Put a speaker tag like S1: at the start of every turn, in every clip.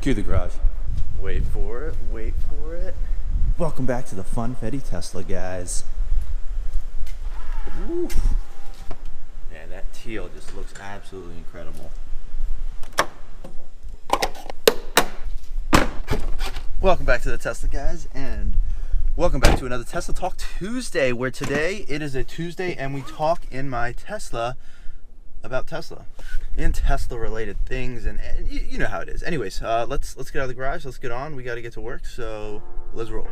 S1: Cue the garage.
S2: Wait for it, wait for it.
S1: Welcome back to the Funfetti Tesla, guys.
S2: Ooh. Man, that teal just looks absolutely incredible. Welcome back to the Tesla, guys, and welcome back to another Tesla Talk Tuesday, where today it is a Tuesday and we talk in my Tesla about Tesla and Tesla related things, and you know how it is. Anyways, let's get out of the garage, let's get on. We got to get to work, so let's roll.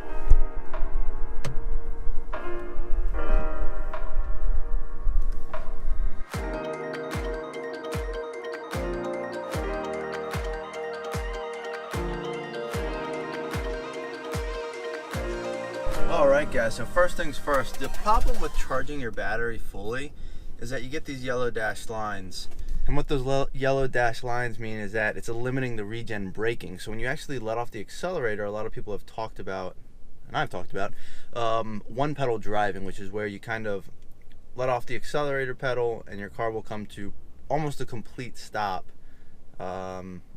S2: Alright guys, so first things first, the problem with charging your battery fully is that you get these yellow dashed lines. And what those yellow dashed lines mean is that it's limiting the regen braking. So when you actually let off the accelerator, a lot of people have talked about, and I've talked about, one pedal driving, which is where you kind of let off the accelerator pedal and your car will come to almost a complete stop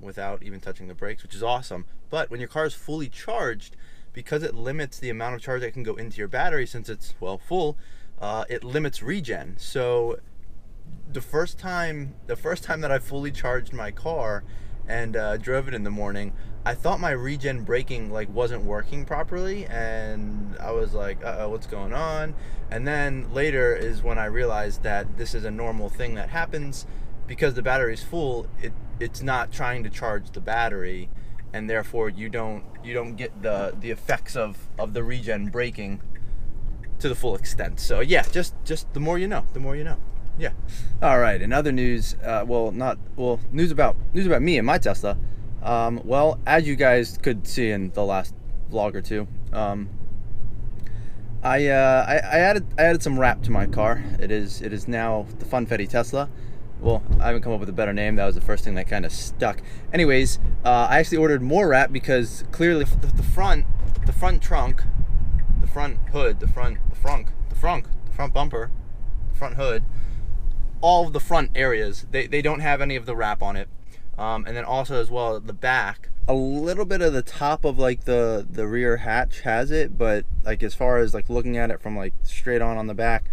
S2: without even touching the brakes, which is awesome. But when your car is fully charged, because it limits the amount of charge that can go into your battery, since it's, well, full, it limits regen. So the first time that I fully charged my car and drove it in the morning, I thought my regen braking wasn't working properly, and I was like, uh-oh, what's going on? And then later is when I realized that this is a normal thing that happens because the battery's full. It's not trying to charge the battery, and therefore you don't get the effects of the regen braking to the full extent. So yeah, just the more you know, yeah. All right, in other news, news about me and my Tesla. Well, as you guys could see in the last vlog or two, I added some wrap to my car. It is now the Funfetti Tesla. Well, I haven't come up with a better name. That was the first thing that kind of stuck. Anyways, I actually ordered more wrap because clearly the front trunk, the front hood, the front bumper, the front hood, all of the front areas, they don't have any of the wrap on it. And then also as well, the back, a little bit of the top of the rear hatch has it, but as far as looking at it from straight on the back,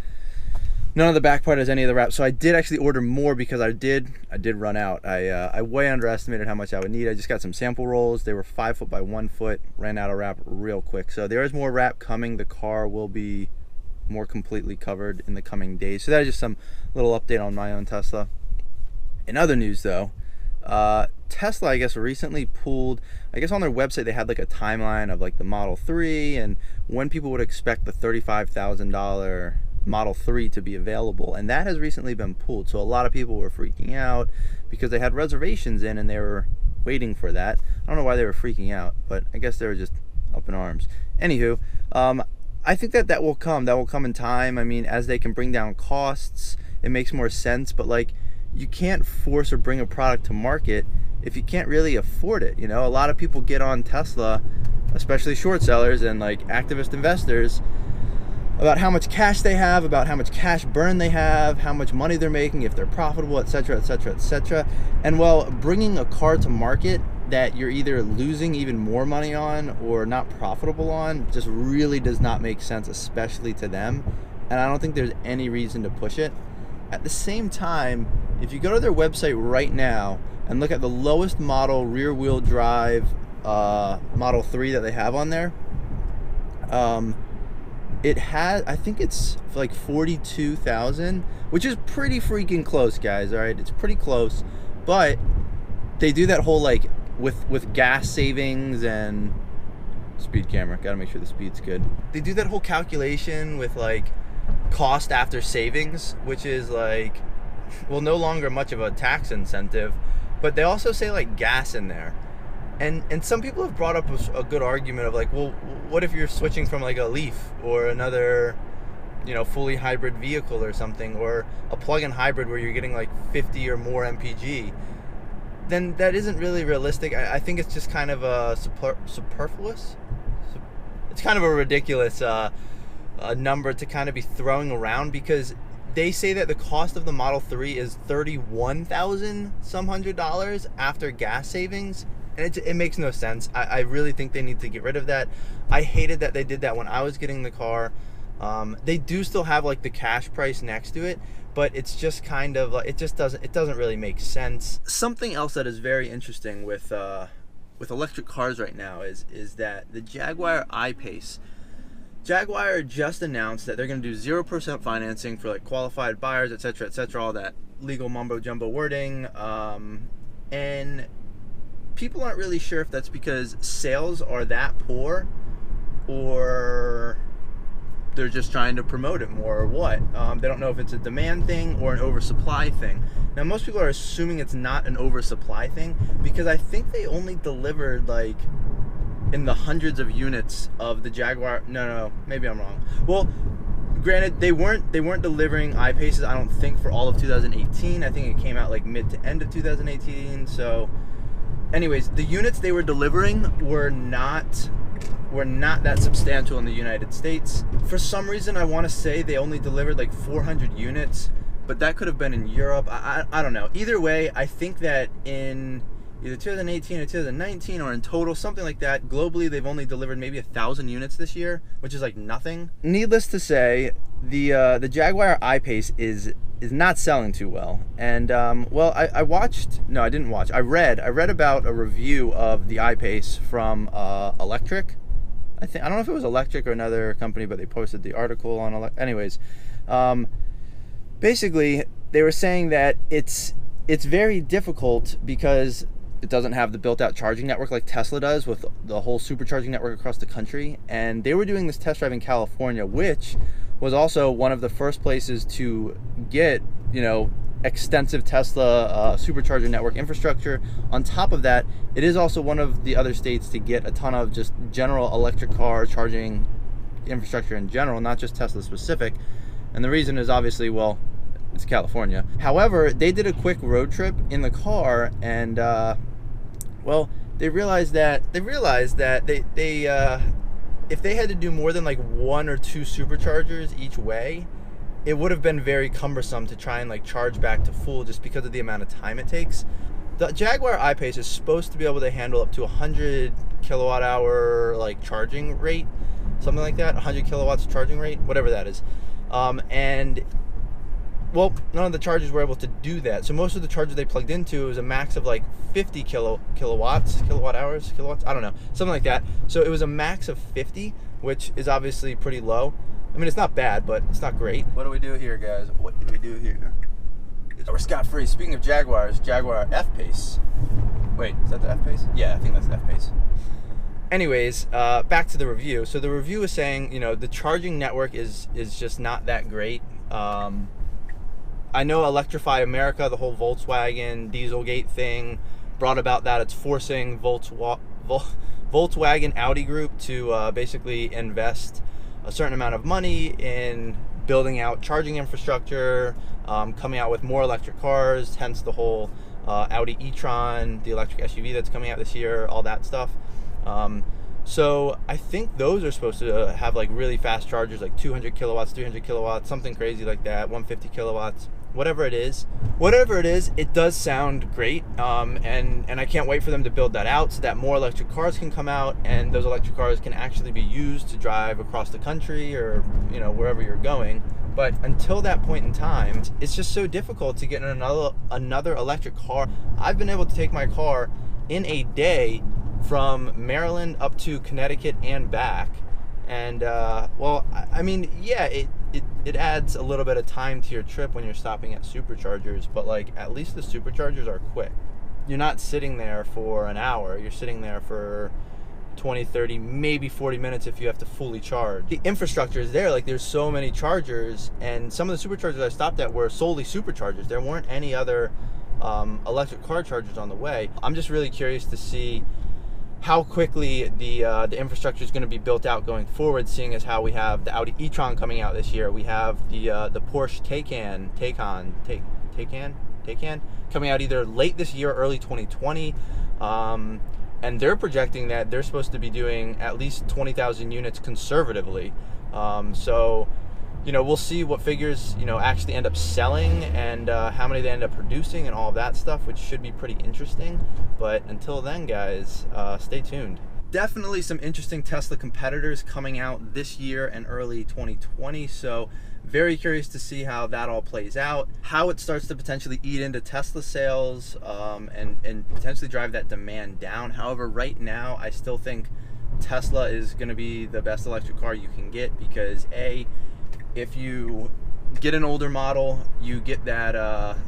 S2: none of the back part has any of the wrap. So I did actually order more because I did run out. I way underestimated how much I would need. I just got some sample rolls. They were 5 foot by 1 foot. Ran out of wrap real quick. So there is more wrap coming. The car will be more completely covered in the coming days. So that is just some little update on my own Tesla. In other news though, Tesla, I guess, recently pulled, I guess on their website they had a timeline of the Model 3 and when people would expect the $35,000 Model 3 to be available, and that has recently been pulled. So a lot of people were freaking out because they had reservations in and they were waiting for that. I don't know why they were freaking out, but I guess they were just up in arms. Anywho, I think that will come in time. I mean, as they can bring down costs, it makes more sense. But you can't force or bring a product to market if you can't really afford it. You know, a lot of people get on Tesla, especially short sellers and activist investors, about how much cash they have, about how much cash burn they have, how much money they're making, if they're profitable, etc., etc., etc. And well, bringing a car to market that you're either losing even more money on or not profitable on just really does not make sense, especially to them. And I don't think there's any reason to push it. At the same time, if you go to their website right now and look at the lowest model rear-wheel drive Model 3 that they have on there, it has, I think it's 42,000, which is pretty freaking close, guys. All right, it's pretty close, but they do that whole with gas savings and speed camera. Got to make sure the speed's good. They do that whole calculation with cost after savings, which is no longer much of a tax incentive, but they also say gas in there. And some people have brought up a good argument of well, what if you're switching from a Leaf or another, fully hybrid vehicle or something, or a plug-in hybrid where you're getting 50 or more mpg? Then that isn't really realistic. I think it's just kind of a superfluous. It's kind of a ridiculous number to kind of be throwing around, because they say that the cost of the Model 3 is $31,000 some $100 after gas savings. And it makes no sense. I really think they need to get rid of that. I hated that they did that when I was getting the car. They do still have like the cash price next to it, but it's just kind of like, it doesn't really make sense. Something else that is very interesting with electric cars right now is that the Jaguar I-Pace. Jaguar just announced that they're going to do 0% financing for like qualified buyers, etc., etc., all that legal mumbo jumbo wording, and people aren't really sure if that's because sales are that poor or they're just trying to promote it more or what. They don't know if it's a demand thing or an oversupply thing. Now, most people are assuming it's not an oversupply thing because I think they only delivered like in the hundreds of units of the Jaguar. No, maybe I'm wrong. Well, granted, they weren't delivering I-Paces, I don't think, for all of 2018. I think it came out like mid to end of 2018. So anyways, the units they were delivering were not that substantial in the United States. For some reason, I want to say they only delivered like 400 units, but that could have been in Europe. I don't know. Either way, I think that in either 2018 or 2019 or in total, something like that, globally they've only delivered maybe 1,000 units this year, which is like nothing. Needless to say, the Jaguar I-Pace is not selling too well. And well, I read about a review of the I-Pace from Electric. I don't know if it was Electric or another company, but they posted the article on anyways. Basically, they were saying that it's very difficult because it doesn't have the built-out charging network like Tesla does with the whole supercharging network across the country. And they were doing this test drive in California, which was also one of the first places to get, extensive Tesla supercharger network infrastructure. On top of that, it is also one of the other states to get a ton of just general electric car charging infrastructure in general, not just Tesla specific. And the reason is obviously, well, it's California. However, they did a quick road trip in the car, and well, they realized that they if they had to do more than like 1 or 2 superchargers each way, it would have been very cumbersome to try and like charge back to full just because of the amount of time it takes. The Jaguar I-Pace is supposed to be able to handle up to 100 kilowatt hour like charging rate, something like that, 100 kilowatts charging rate, whatever that is. And well, none of the chargers were able to do that. So most of the chargers they plugged into was a max of like 50 kilowatt hours, I don't know, something like that. So it was a max of 50, which is obviously pretty low. I mean, it's not bad, but it's not great. What do we do here, guys? What do we do here? We're scot-free. Speaking of Jaguars, Jaguar F-Pace. Wait, is that the F-Pace? Yeah, I think that's the F-Pace. Anyways, back to the review. So the review is saying, the charging network is just not that great. I know Electrify America, the whole Volkswagen Dieselgate thing, brought about that. It's forcing Volkswagen Audi Group to basically invest a certain amount of money in building out charging infrastructure, coming out with more electric cars, hence the whole Audi e-tron, the electric SUV that's coming out this year, all that stuff. So I think those are supposed to have like really fast chargers, like 200 kilowatts, 300 kilowatts, something crazy like that, 150 kilowatts. Whatever it is, it does sound great, and I can't wait for them to build that out so that more electric cars can come out, and those electric cars can actually be used to drive across the country or wherever you're going. But until that point in time, it's just so difficult to get another electric car. I've been able to take my car in a day from Maryland up to Connecticut and back, and well, I mean, yeah, it adds a little bit of time to your trip when you're stopping at superchargers, but like at least the superchargers are quick. You're not sitting there for an hour, you're sitting there for 20, 30, maybe 40 minutes if you have to fully charge. The infrastructure is there, like there's so many chargers, and some of the superchargers I stopped at were solely superchargers. There weren't any other electric car chargers on the way. I'm just really curious to see how quickly the infrastructure is going to be built out going forward, seeing as how we have the Audi e-tron coming out this year. We have the Porsche Taycan coming out either late this year or early 2020. And they're projecting that they're supposed to be doing at least 20,000 units conservatively. So we'll see what figures, actually end up selling and how many they end up producing and all of that stuff, which should be pretty interesting. But until then, guys, stay tuned. Definitely some interesting Tesla competitors coming out this year and early 2020. So very curious to see how that all plays out, how it starts to potentially eat into Tesla sales and potentially drive that demand down. However, right now, I still think Tesla is going to be the best electric car you can get because if you get an older model, you get that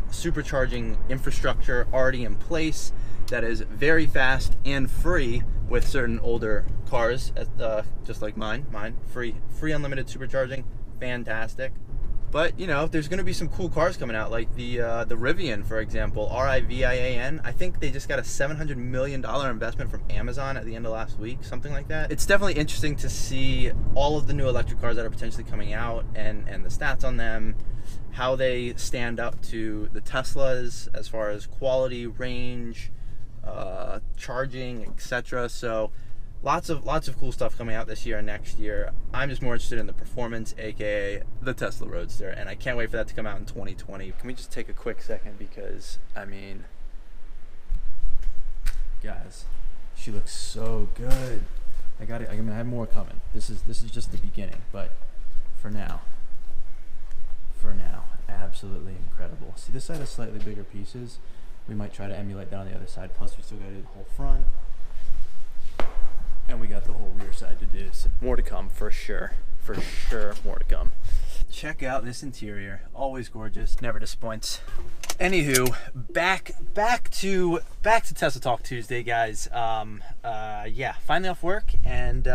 S2: supercharging infrastructure already in place that is very fast and free with certain older cars, just like mine. Free unlimited supercharging, fantastic. But there's going to be some cool cars coming out, like the Rivian, for example, Rivian. I think they just got a $700 million investment from Amazon at the end of last week, something like that. It's definitely interesting to see all of the new electric cars that are potentially coming out and the stats on them, how they stand up to the Teslas as far as quality, range, charging, etc. So lots of cool stuff coming out this year and next year. I'm just more interested in the performance, aka the Tesla Roadster, and I can't wait for that to come out in 2020. Can we just take a quick second, because I mean, guys, she looks so good. I have more coming. This is just the beginning, but for now, absolutely incredible. See, this side has slightly bigger pieces. We might try to emulate that on the other side. Plus, we still got to do the whole front. And we got the whole rear side to do. So more to come, for sure. For sure, more to come. Check out this interior. Always gorgeous. Never disappoints. Anywho, back to Tesla Talk Tuesday, guys. Yeah, finally off work, and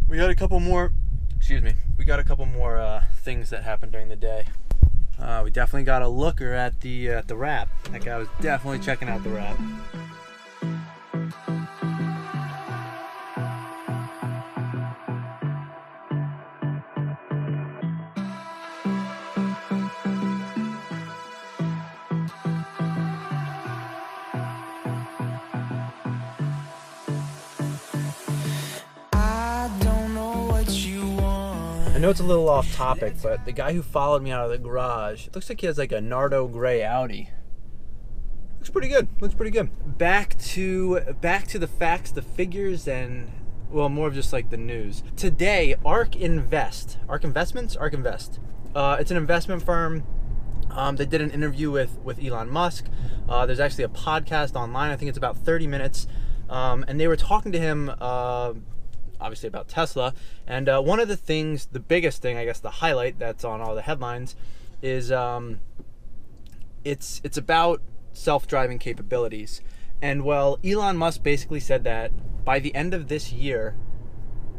S2: we got a couple more. Excuse me. We got a couple more things that happened during the day. We definitely got a looker at the wrap. That guy was definitely checking out the wrap. I know it's a little off topic, but the guy who followed me out of the garage, it looks like he has like a Nardo gray Audi. Looks pretty good. Back to the facts, the figures, and well, more of just like the news. Today, ARK Invest. It's an investment firm. They did an interview with Elon Musk. There's actually a podcast online. I think it's about 30 minutes. And they were talking to him obviously about Tesla, and one of the things, the biggest thing, I guess the highlight that's on all the headlines is it's about self-driving capabilities. And well, Elon Musk basically said that by the end of this year,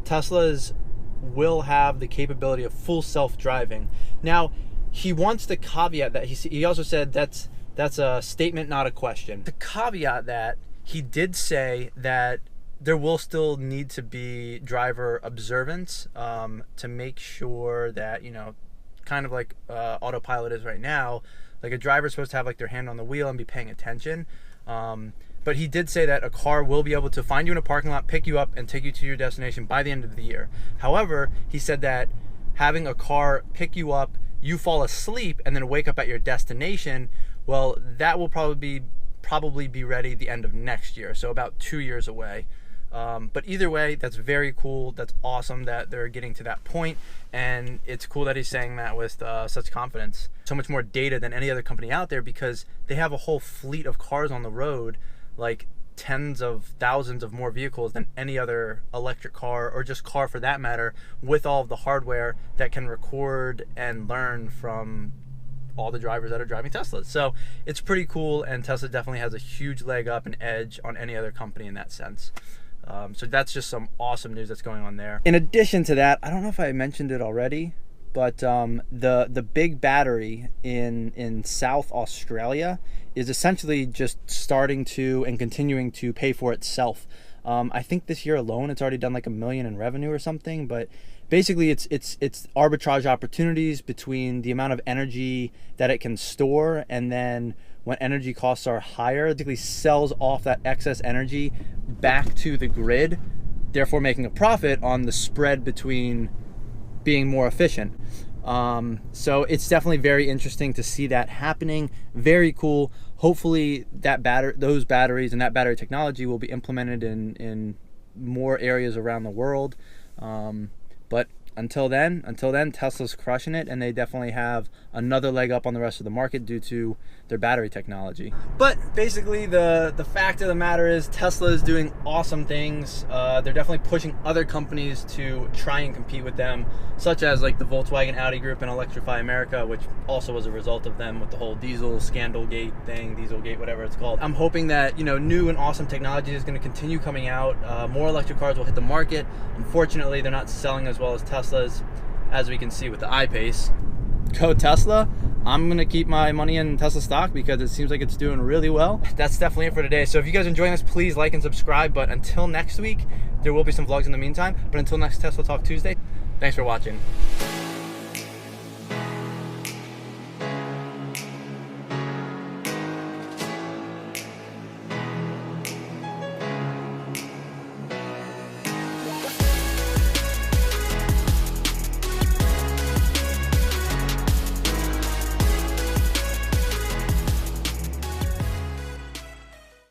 S2: Teslas will have the capability of full self-driving. Now, he wants to caveat that he also said that's a statement, not a question. To caveat that, he did say that there will still need to be driver observance to make sure that, kind of like autopilot is right now, like a driver's supposed to have like their hand on the wheel and be paying attention. But he did say that a car will be able to find you in a parking lot, pick you up, and take you to your destination by the end of the year. However, he said that having a car pick you up, you fall asleep, and then wake up at your destination, well, that will probably be ready the end of next year, so about 2 years away. But either way, that's very cool. That's awesome that they're getting to that point, and it's cool that he's saying that with such confidence. So much more data than any other company out there, because they have a whole fleet of cars on the road, like tens of thousands of more vehicles than any other electric car, or just car for that matter, with all of the hardware that can record and learn from all the drivers that are driving Teslas. So it's pretty cool, and Tesla definitely has a huge leg up and edge on any other company in that sense. So that's just some awesome news that's going on there. In addition to that, I don't know if I mentioned it already, but the big battery in South Australia is essentially just starting to and continuing to pay for itself. I think this year alone it's already done like $1 million in revenue or something, but basically it's arbitrage opportunities between the amount of energy that it can store, and then when energy costs are higher, it basically sells off that excess energy back to the grid, therefore making a profit on the spread between being more efficient. So it's definitely very interesting to see that happening. Very cool. Hopefully those batteries and that battery technology will be implemented in more areas around the world. But until then, Tesla's crushing it, and they definitely have another leg up on the rest of the market due to their battery technology. But basically, the fact of the matter is Tesla is doing awesome things. They're definitely pushing other companies to try and compete with them, such as like the Volkswagen Audi group and Electrify America, which also was a result of them with the whole diesel scandal gate thing, Dieselgate, whatever it's called. I'm hoping that, you know, new and awesome technology is going to continue coming out. More electric cars will hit the market. Unfortunately, they're not selling as well as Tesla's, as we can see with the IPace. Go Tesla. I'm gonna keep my money in Tesla stock because it seems like it's doing really well. That's definitely it for today. So if you guys are enjoying this, please like and subscribe. But until next week, there will be some vlogs in the meantime. But until next Tesla Talk Tuesday, thanks for watching.